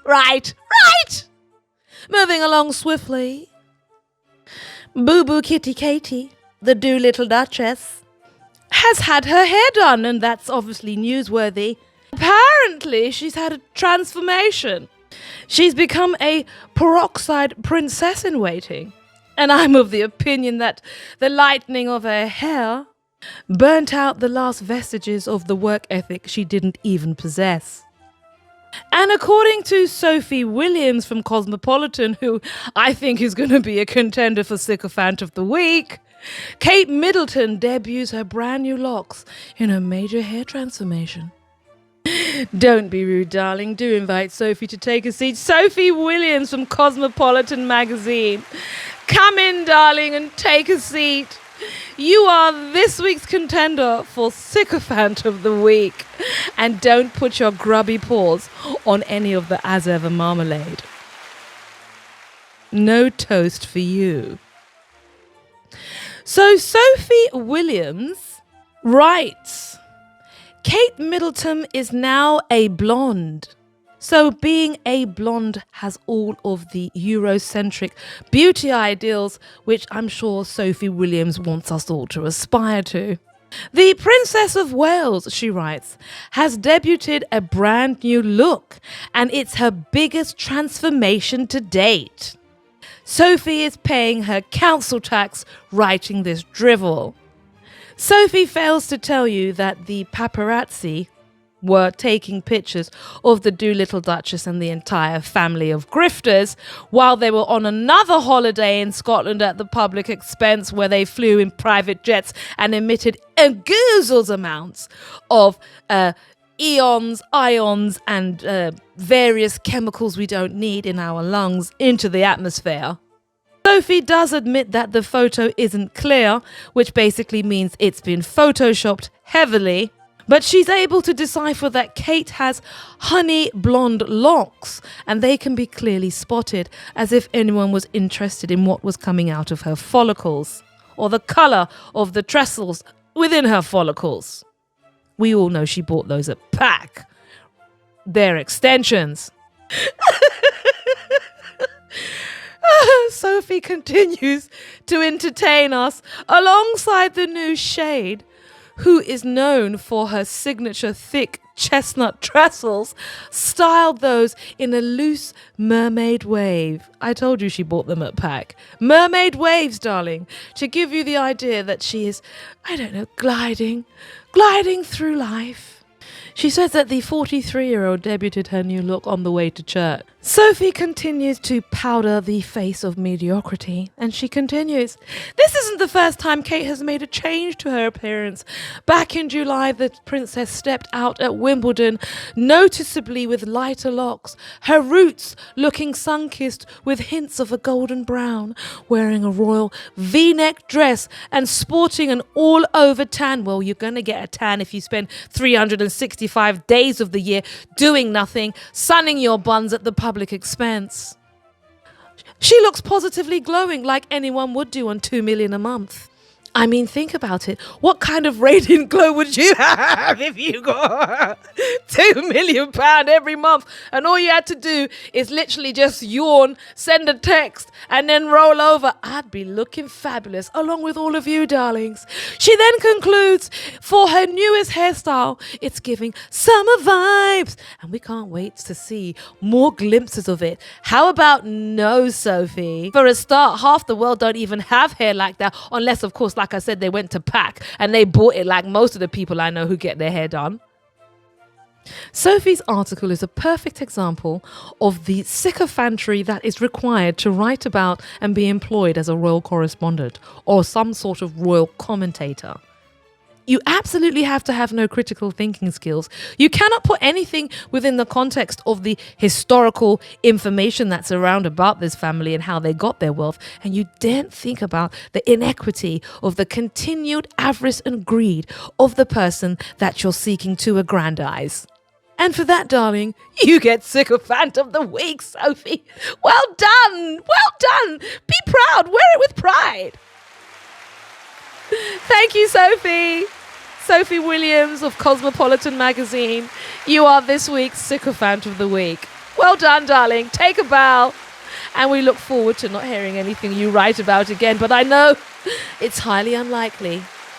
Right. Moving along swiftly. Boo Boo Kitty Katie, the Doolittle Duchess, has had her hair done, and that's obviously newsworthy. Apparently, she's had a transformation. She's become a peroxide princess in waiting. And I'm of the opinion that the lightening of her hair burnt out the last vestiges of the work ethic she didn't even possess. And according to Sophie Williams from Cosmopolitan, who I think is going to be a contender for Sycophant of the Week, Kate Middleton debuts her brand new locks in a major hair transformation. Don't be rude, darling. Do invite Sophie to take a seat. Sophie Williams from Cosmopolitan magazine. Come in, darling, and take a seat. You are this week's contender for Sycophant of the Week. And don't put your grubby paws on any of the as ever marmalade. No toast for you. So Sophie Williams writes, Kate Middleton is now a blonde. So being a blonde has all of the Eurocentric beauty ideals, which I'm sure Sophie Williams wants us all to aspire to. The Princess of Wales, she writes, has debuted a brand new look, and it's her biggest transformation to date. Sophie is paying her council tax writing this drivel. Sophie fails to tell you that the paparazzi were taking pictures of the Doolittle Duchess and the entire family of grifters while they were on another holiday in Scotland at the public expense, where they flew in private jets and emitted goozles amounts of ions, and various chemicals we don't need in our lungs into the atmosphere. Sophie does admit that the photo isn't clear, which basically means it's been photoshopped heavily. But she's able to decipher that Kate has honey blonde locks, and they can be clearly spotted, as if anyone was interested in what was coming out of her follicles, or the colour of the trestles within her follicles. We all know she bought those at PAC. They're extensions. Sophie continues to entertain us alongside the new shade, who is known for her signature thick chestnut trestles, styled those in a loose mermaid wave. I told you she bought them at PAC. Mermaid waves, darling, to give you the idea that she is, gliding through life. She says that the 43-year-old debuted her new look on the way to church. Sophie continues to powder the face of mediocrity, and she continues, this isn't the first time Kate has made a change to her appearance. Back in July, the princess stepped out at Wimbledon, noticeably with lighter locks, her roots looking sun-kissed with hints of a golden brown, wearing a royal V-neck dress and sporting an all-over tan. Well, you're going to get a tan if you spend 365 days of the year doing nothing, sunning your buns at the public expense. She looks positively glowing, like anyone would do on $2 million a month. I mean, think about it. What kind of radiant glow would you have if you got £2 million every month and all you had to do is literally just yawn, send a text, and then roll over? I'd be looking fabulous along with all of you, darlings. She then concludes, for her newest hairstyle, it's giving summer vibes, and we can't wait to see more glimpses of it. How about no, Sophie? For a start, half the world don't even have hair like that, unless, of course, like I said, they went to PAC and they bought it like most of the people I know who get their hair done. Sophie's article is a perfect example of the sycophantry that is required to write about and be employed as a royal correspondent or some sort of royal commentator. You absolutely have to have no critical thinking skills. You cannot put anything within the context of the historical information that's around about this family and how they got their wealth. And you daren't think about the inequity of the continued avarice and greed of the person that you're seeking to aggrandize. And for that, darling, you get Sycophant of the Week, Sophie. Well done. Well done. Be proud. Wear it with pride. Thank you, Sophie. Sophie Williams of Cosmopolitan magazine. You are this week's Sycophant of the Week. Well Well done, darling. Take a bow. And we look forward to not hearing anything you write about again. But I know it's highly unlikely.